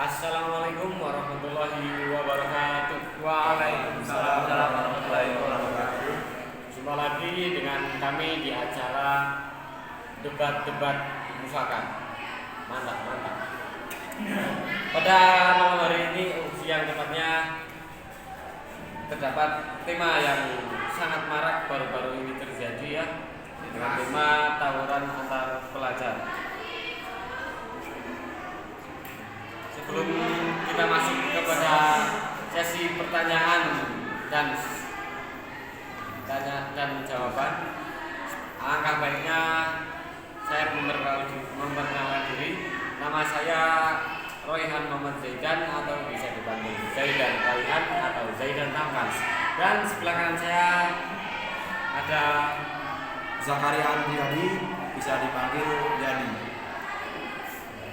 Assalamualaikum warahmatullahi wabarakatuh. Waalaikumsalam warahmatullahi wabarakatuh. Jumpa lagi dengan kami di acara debat-debat mufakat. Mantap, mantap. Pada malam hari ini, yang tepatnya terdapat tema yang sangat marak baru-baru ini terjadi ya, dengan tema tawuran antar pelajar. Sebelum kita masuk kepada sesi pertanyaan dan jawaban, alangkah baiknya saya memperkenalkan diri. Nama saya Royhan Muhammad Zaidan, atau bisa dipanggil Zaidan Royhan atau Zaidan Nafas. Dan sebelah kanan saya ada Zakaria Andriadi, bisa dipanggil Yadi.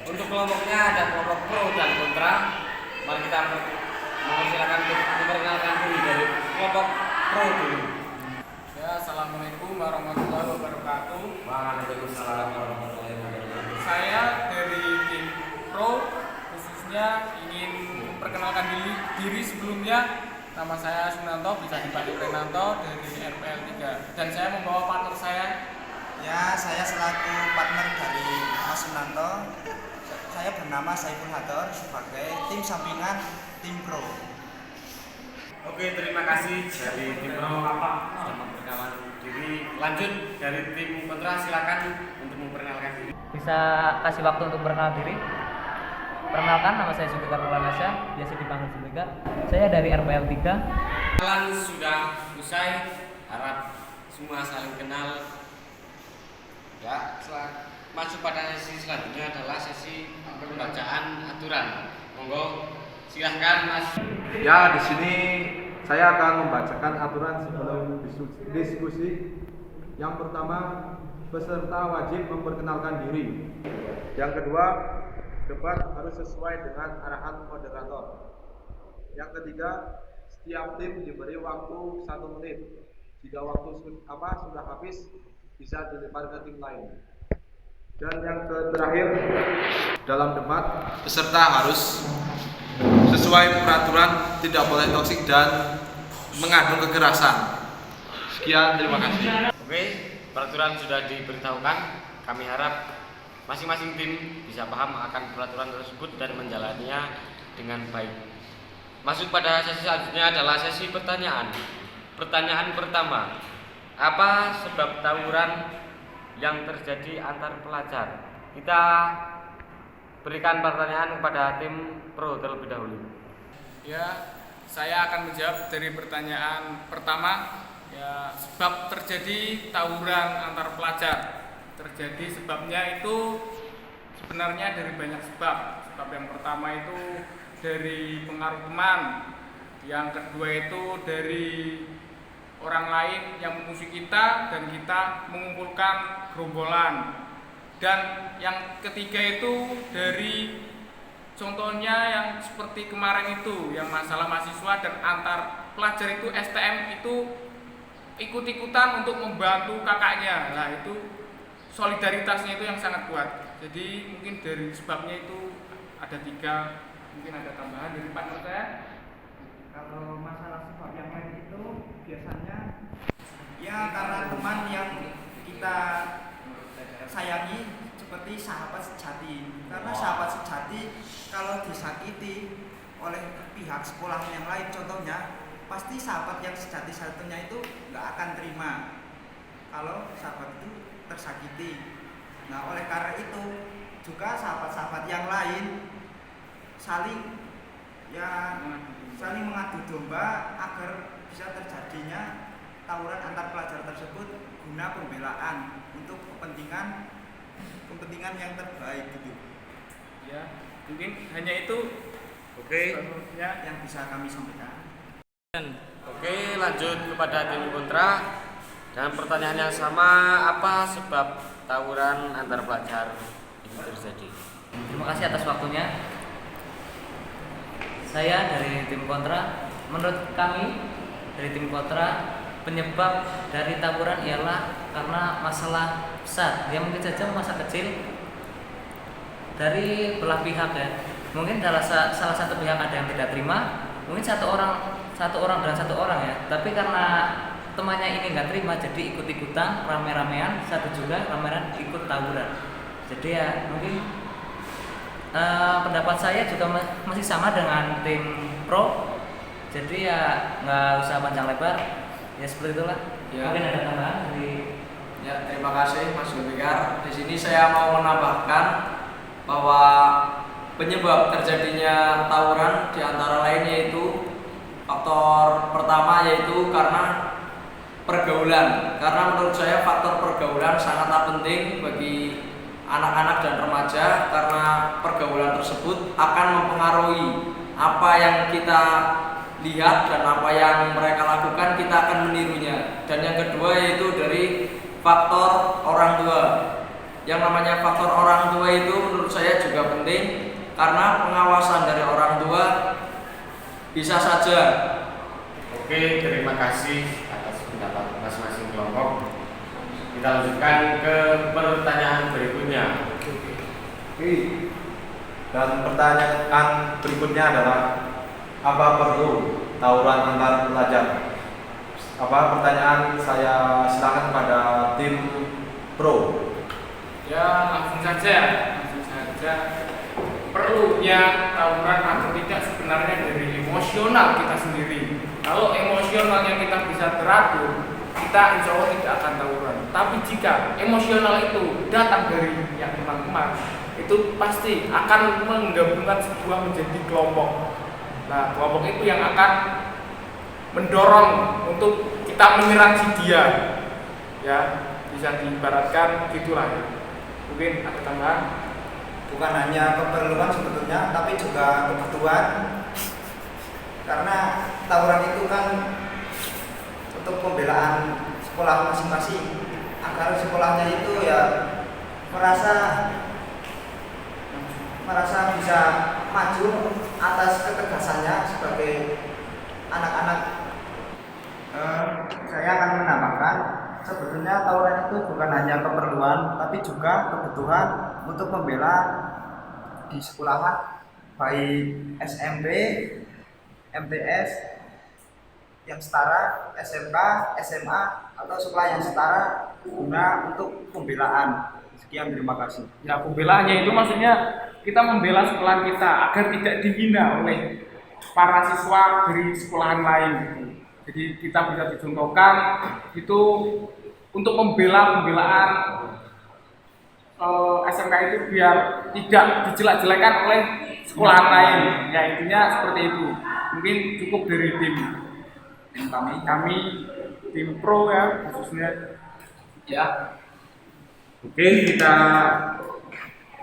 Untuk kelompoknya ada kelompok pro dan kontra. Mari kita mempersilakan untuk memperkenalkan diri dari kelompok pro dulu. Ya, assalamualaikum warahmatullahi wabarakatuh. Waalaikumsalam warahmatullahi wabarakatuh. Saya dari tim pro, khususnya ingin memperkenalkan diri sebelumnya. Nama saya Sunanto, bisa dipanggil Renanto dari RPL 3. Dan saya membawa partner saya. Ya, saya selaku partner dari Mas Sunanto. Saya bernama Saiful Hator sebagai tim sampingan tim pro. Oke, terima kasih dari tim pro sudah memperkenalkan diri. Lanjut dari tim kontra, silakan untuk memperkenalkan diri. Bisa kasih waktu untuk perkenalan diri? Perkenalkan, nama saya Zulfikar Maulana, biasa dipanggil Zulfikar. Saya dari RPL 3. Kenalan sudah usai, harap semua saling kenal. Ya, masuk pada sesi selanjutnya adalah sesi pembacaan aturan. Monggo, silahkan Mas. Ya, di sini saya akan membacakan aturan sebelum diskusi. Yang pertama, peserta wajib memperkenalkan diri. Yang kedua, debat harus sesuai dengan arahan moderator. Yang ketiga, setiap tim diberi waktu 1 menit. Jika waktu sudah habis, bisa dilempar ke tim lain. Dan yang terakhir, dalam debat peserta harus sesuai peraturan, tidak boleh toksik dan mengandung kekerasan. Sekian, terima kasih. Oke, peraturan sudah diberitahukan. Kami harap masing-masing tim bisa paham akan peraturan tersebut dan menjalaninya dengan baik. Masuk pada sesi selanjutnya adalah sesi pertanyaan. Pertanyaan pertama, apa sebab tawuran yang terjadi antar pelajar? Kita berikan pertanyaan kepada tim pro terlebih dahulu. Ya, saya akan menjawab dari pertanyaan pertama. Ya, sebab terjadi tawuran antar pelajar. Terjadi sebabnya itu sebenarnya dari banyak sebab. Sebab yang pertama itu dari pengaruh teman. Yang kedua itu dari orang lain yang memusuhi kita dan kita mengumpulkan gerombolan. Dan yang ketiga itu dari contohnya yang seperti kemarin itu, yang masalah mahasiswa dan antar pelajar itu STM itu ikut-ikutan untuk membantu kakaknya. Nah, itu solidaritasnya itu yang sangat kuat. Jadi mungkin dari sebabnya itu ada 3, mungkin ada tambahan dari partner saya. Kalau masalah sebab yang lain itu biasanya ya karena teman yang kita sayangi, seperti sahabat sejati. Karena sahabat sejati kalau disakiti oleh pihak sekolah yang lain contohnya, pasti sahabat yang sejati satunya itu nggak akan terima kalau sahabat itu tersakiti. Nah, oleh karena itu juga sahabat-sahabat yang lain saling mengadu domba agar bisa terjadinya tawuran antar pelajar tersebut guna pembelaan untuk kepentingan yang terbaik gitu. Ya, mungkin hanya itu. Oke. Yang bisa kami sampaikan. Oke, lanjut kepada tim kontra. Dan pertanyaan yang sama, apa sebab tawuran antar pelajar ini terjadi? Terima kasih atas waktunya. Saya dari tim kontra. Menurut kami dari tim kontra, penyebab dari tawuran ialah karena masalah besar yang mungkin saja masa kecil dari belah pihak ya. mungkin salah satu pihak ada yang tidak terima, mungkin satu orang dan satu orang ya, tapi karena temannya ini nggak terima jadi ikut-ikutan rame-ramean, satu juga rame-ramean ikut tawuran. Jadi ya mungkin pendapat saya juga masih sama dengan tim pro, jadi ya nggak usah panjang lebar, ya seperti itulah. Ya. Mungkin ada tambahan dari. Ya, terima kasih Mas Zulfikar. Di sini saya mau menambahkan bahwa penyebab terjadinya tawuran di antara lain yaitu faktor pertama yaitu karena pergaulan. Karena menurut saya faktor pergaulan sangatlah penting bagi anak-anak dan remaja karena pergaulan tersebut akan mempengaruhi apa yang kita lihat dan apa yang mereka lakukan, kita akan menirunya. Dan yang kedua yaitu dari faktor orang tua. Yang namanya faktor orang tua itu menurut saya juga penting karena pengawasan dari orang tua bisa saja. Oke, terima kasih atas pendapat masing-masing kelompok. Kita lanjutkan ke pertanyaan berikutnya. Oke. Dan pertanyaan berikutnya adalah apa perlu tawuran antar pelajar? Pertanyaan saya silakan pada tim pro. Ya langsung saja. Perlunya tawuran atau tidak sebenarnya dari emosional kita sendiri. Kalau emosionalnya kita bisa teratur, kita insya Allah tidak akan tawuran. Tapi jika emosional itu datang dari yang teman-teman, itu pasti akan menggabungkan sebuah menjadi kelompok. Nah, kelompok itu yang akan mendorong untuk kita menyerang si dia. Ya, bisa diibaratkan gitulah ya. Mungkin ada tambahan. Bukan hanya keperluan sebetulnya, tapi juga kebutuhan. Karena tawuran itu kan untuk pembelaan sekolah masing-masing, agar sekolahnya itu ya merasa bisa maju atas ketegasannya sebagai anak-anak. Saya akan menambahkan sebetulnya tawuran itu bukan hanya keperluan, tapi juga kebutuhan untuk membela di sekolahan, baik SMP, MTS yang setara, SMK, SMA atau sekolah yang setara guna untuk pembelaan. Sekian, terima kasih. Ya, pembelaannya itu maksudnya kita membela sekolah kita agar tidak dihina oleh para siswa dari sekolahan lain. Jadi kita bisa dicontohkan itu untuk pembelaan SMK itu biar tidak dijelek-jelekan oleh sekolahan lain. Ya intinya seperti itu. Mungkin cukup dari tim kami tim pro ya khususnya. Ya. Oke, kita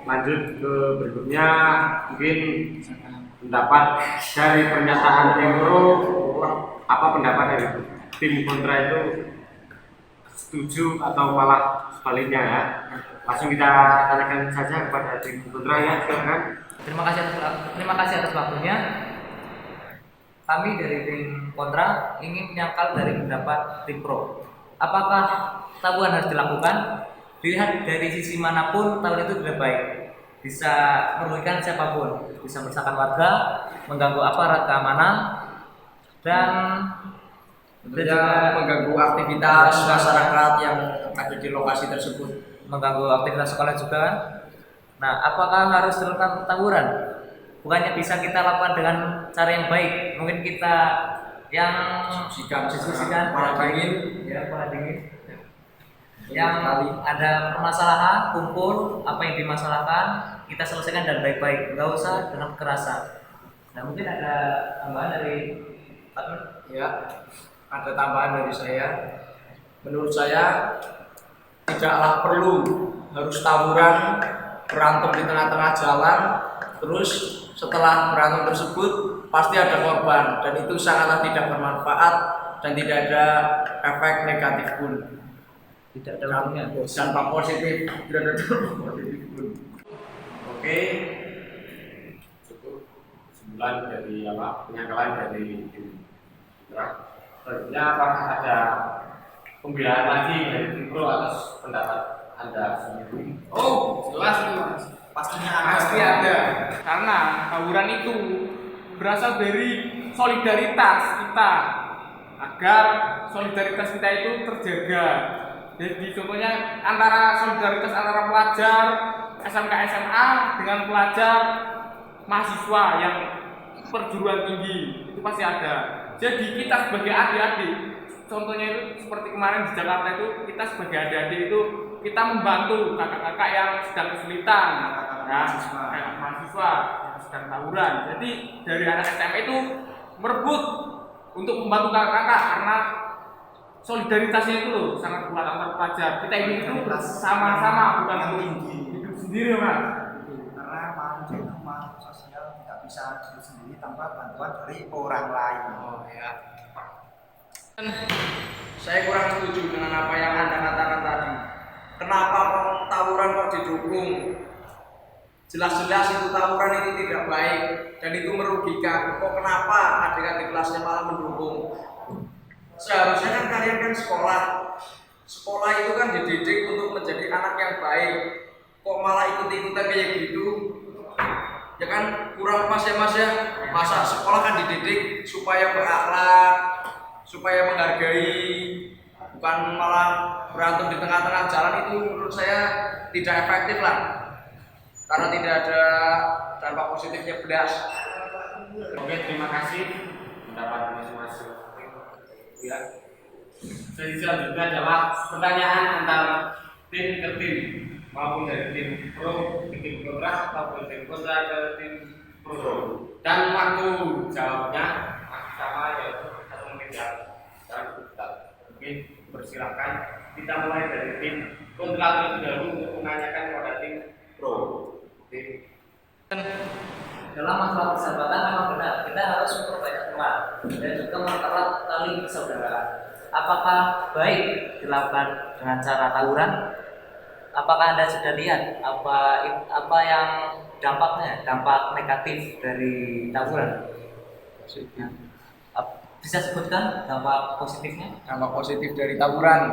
lanjut ke berikutnya. Mungkin pendapat dari pernyataan tim pro, apa pendapat dari tim kontra itu, setuju atau malah sebaliknya ya? Langsung kita tanyakan saja kepada tim kontra ya, silakan. Terima kasih atas waktunya. Kami dari tim kontra ingin menyangkal dari pendapat tim pro. Apakah tawuran harus dilakukan? Dilihat dari sisi manapun, tawuran itu tidak baik. Bisa merugikan siapapun, bisa meresahkan warga, mengganggu aparat keamanan, dan Tentunya mengganggu aktivitas masyarakat yang ada di lokasi tersebut. mengganggu aktivitas sekolah juga. Nah, apakah harus dilakukan tawuran? Bukannya bisa kita lakukan dengan cara yang baik. Mungkin kita yang diskusikan pola dingin, ya pola dingin. Yang ada permasalahan, kumpul apa yang dimasalahkan, kita selesaikan dan baik-baik, nggak usah dengan kekerasan. Nah, mungkin ada tambahan dari Pak Nur? Ya, ada tambahan dari saya. Menurut saya tidaklah perlu harus tawuran, berantem di tengah-tengah jalan, terus setelah berantem tersebut pasti ada korban dan itu sangatlah tidak bermanfaat dan tidak ada efek negatif pun. Tidak ada untungnya. Dampak positif, tidak ada dampak positif pun. Oke, cukup sebulan dari penyangkalan dari tim kontra. Selanjutnya apakah ada pembelaan lagi dari tim pro atas pendapat Anda sendiri? Oh, jelas itu Mas. Pastinya Pasti ada. Karena karena tawuran itu berasal dari solidaritas kita, agar solidaritas kita itu terjaga. Jadi contohnya solidaritas antara pelajar SMK SMA dengan pelajar mahasiswa yang perguruan tinggi itu pasti ada. Jadi kita sebagai adik-adik, contohnya itu seperti kemarin di Jakarta itu, kita sebagai adik-adik itu kita membantu kakak-kakak yang sedang kesulitan, kakak mahasiswa yang sedang tawuran. Jadi dari anak SMA itu merebut untuk membantu kakak-kakak karena solidaritasnya itu loh sangat kuat antar pelajar. Kita ini itu sama-sama, bukan hidup sendiri, Mas. Karena manusia itu makhluk sosial, tidak bisa hidup sendiri tanpa bantuan dari orang lain. Oh ya. Saya kurang setuju dengan apa yang Anda katakan tadi. Kenapa tawuran kok didukung? Jelas-jelas itu tawuran itu tidak baik dan itu merugikan. Kok kenapa adik-adik kelasnya malah mendukung? Seharusnya kan kalian kan sekolah. Sekolah itu kan dididik untuk menjadi anak yang baik. Kok malah ikut-ikutan kayak gitu? Ya kan kurang pas ya Mas ya. Masa sekolah kan dididik supaya berakhlak, supaya menghargai, bukan malah berantem di tengah-tengah jalan. Itu menurut saya tidak efektif lah, karena tidak ada dampak positifnya belas. Oke, terima kasih pendapat masing-masing. Ya. Jadi selanjutnya adalah pertanyaan antar tim ke tim, maupun dari tim pro ke tim kontra ataupun tim kontra ke tim pro. Dan waktu jawabnya masih sama, yaitu 1 menit ya. Dan oke, persilakan kita mulai dari tim kontra terlebih dahulu untuk menanyakan kepada tim pro. Oke. Dalam masalah persahabatan memang benar, kita harus memperbanyak teman dan juga mempererat tali persaudaraan. Apakah baik dilakukan dengan cara tawuran? Apakah Anda sudah lihat apa yang dampak negatif dari tawuran? Bisa sebutkan dampak positifnya? Dampak positif dari tawuran.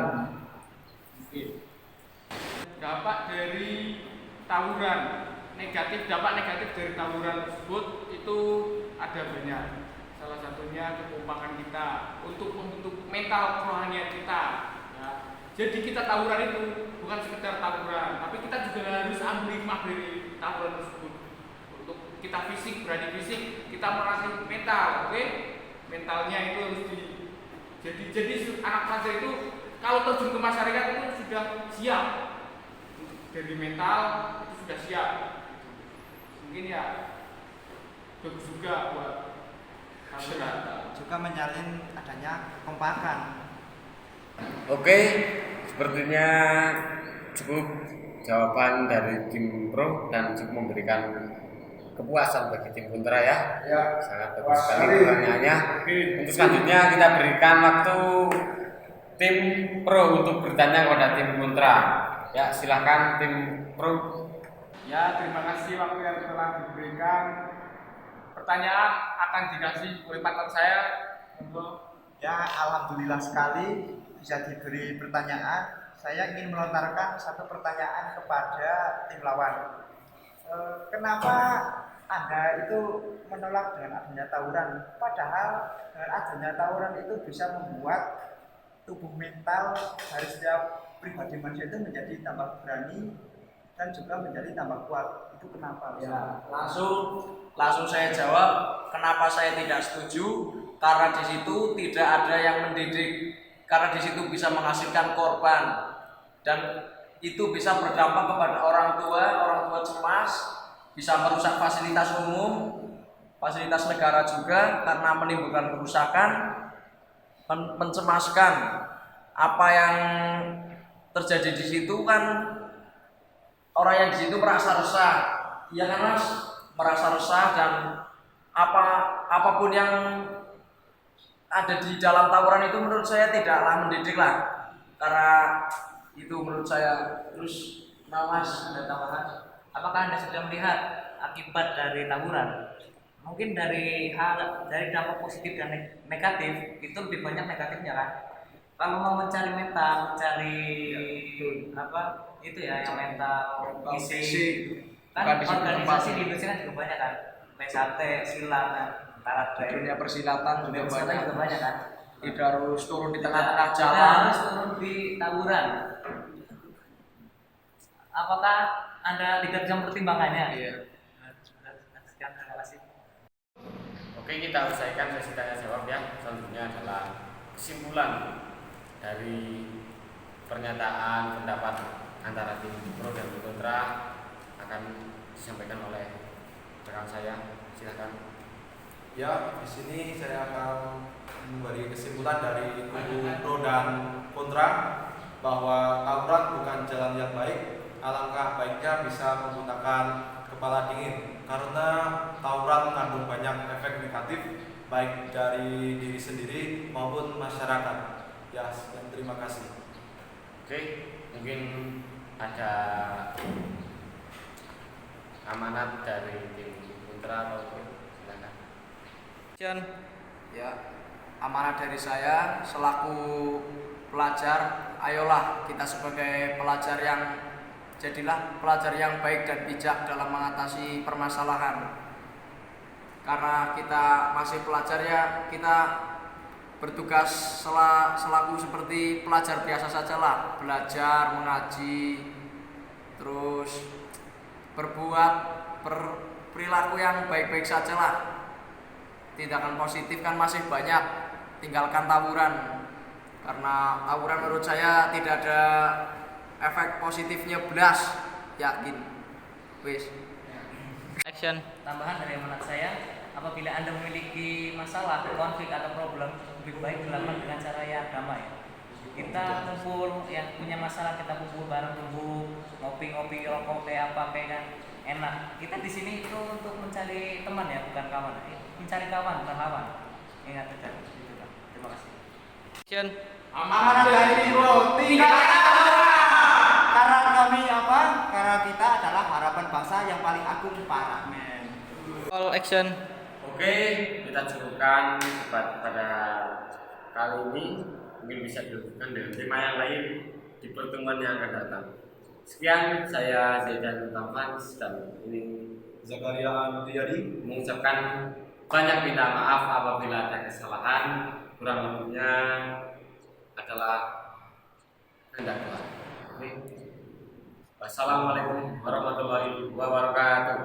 Dampak dari tawuran dampak negatif dari tawuran tersebut itu ada banyak. Salah satunya kekompakan kita untuk membentuk mental kerohanian kita. Ya. Jadi kita tawuran itu bukan sekedar tawuran, tapi kita juga harus ambil hikmah dari tawuran tersebut. Untuk kita fisik, berani fisik, kita melatih mental, oke? Mentalnya itu harus jadi anak pelajar itu kalau terjun ke masyarakat itu sudah siap. Dari mental itu sudah siap. Mungkin ya bagus juga buat tawuran. Juga menyalin adanya kekompakan. Oke, sepertinya cukup jawaban dari tim pro dan cukup memberikan kepuasan bagi tim kontra ya. Ya. Sangat bagus sekali pertanyaannya. Untuk selanjutnya kita berikan waktu tim pro untuk bertanya kepada tim kontra. Ya, silakan tim pro. Ya, terima kasih waktu yang telah diberikan. Pertanyaan akan dikasih oleh partner saya. Ya, alhamdulillah sekali bisa diberi pertanyaan. Saya ingin melontarkan satu pertanyaan kepada tim lawan. Kenapa Anda itu menolak dengan adanya tawuran? Padahal dengan adanya tawuran itu bisa membuat tubuh mental dari setiap pribadi manusia itu menjadi tambah berani dan juga menjadi tambah kuat. Itu kenapa? Ya, langsung saya jawab kenapa saya tidak setuju. Karena di situ tidak ada yang mendidik. Karena di situ bisa menghasilkan korban dan itu bisa berdampak kepada orang tua cemas, bisa merusak fasilitas umum, fasilitas negara juga karena menimbulkan kerusakan, mencemaskan. Apa yang terjadi di situ kan orang yang di situ merasa resah, iya kan Mas? Merasa resah dan apapun yang ada di dalam tawuran itu menurut saya tidaklah mendidik lah. Karena itu menurut saya. Terus Mas ada tambahan? Apakah Anda sudah melihat akibat dari tawuran? Mungkin dari dampak positif dan negatif itu lebih banyak negatifnya kan? Kalau mau mencari mental, mencari apa itu ya yang mental fisik Kan Bukan di situ organisasi tempatnya. di Indonesia kan juga banyak kan. PSAT, silat, kan, karate. Di dunia persilatan juga Dunia persilatan banyak. juga banyak kan. Tidak harus turun di tengah-tengah Kita jalan. harus turun di tawuran. Apakah Anda tidak bisa mempertimbangkannya? Iya. Sekian, terima kasih. Oke, kita selesaikan sesi tanya jawab ya. Selanjutnya adalah kesimpulan dari pernyataan pendapat antara tim pro dan tim kontra akan disampaikan oleh rekan saya. Silakan. Ya, di sini saya akan memberi kesimpulan dari kubu pro dan kontra bahwa tawuran bukan jalan yang baik. Alangkah baiknya bisa menggunakan kepala dingin karena tawuran mengandung banyak efek negatif baik dari diri sendiri maupun masyarakat. Ya, sekian, terima kasih. Oke, mungkin ada amanat dari tim kontra atau pro. Silakan. Ya, amanah dari saya selaku pelajar, ayolah kita sebagai jadilah pelajar yang baik dan bijak dalam mengatasi permasalahan. Karena kita masih pelajar ya, kita bertugas selaku seperti pelajar biasa sajalah, belajar, mengaji, terus berbuat perilaku yang baik-baik sajalah. Tindakan positif kan masih banyak, tinggalkan tawuran. Karena tawuran menurut saya tidak ada efek positifnya belas, yakin. Wis. Action. Tambahan dari amanat saya, apabila Anda memiliki masalah, konflik atau problem, lebih baik dilakukan dengan cara yang damai. Kita kumpul, yang punya masalah kita kumpul bareng dulu, ngopi-ngopi, rokok kayak apa kayak kan enak. Kita di sini itu untuk mencari teman ya, bukan kawan. Mencari kawan bukan lawan. Ingat itu. Terima kasih. Action. Amanah dari Bro, tidak karena kami apa? Karena kita adalah harapan bangsa yang paling agung, para men. All action. Oke, kita cukupkan debat pada kali ini. Mungkin bisa dilanjutkan dengan tema yang lain di pertemuan yang akan datang. Sekian, saya Zaidan Tamfans dan ini Zakaria Anutiyadi. mengucapkan banyak minta maaf apabila ada kesalahan. Kurang lebihnya adalah kehendak Tuhan. Wassalamualaikum warahmatullahi wabarakatuh.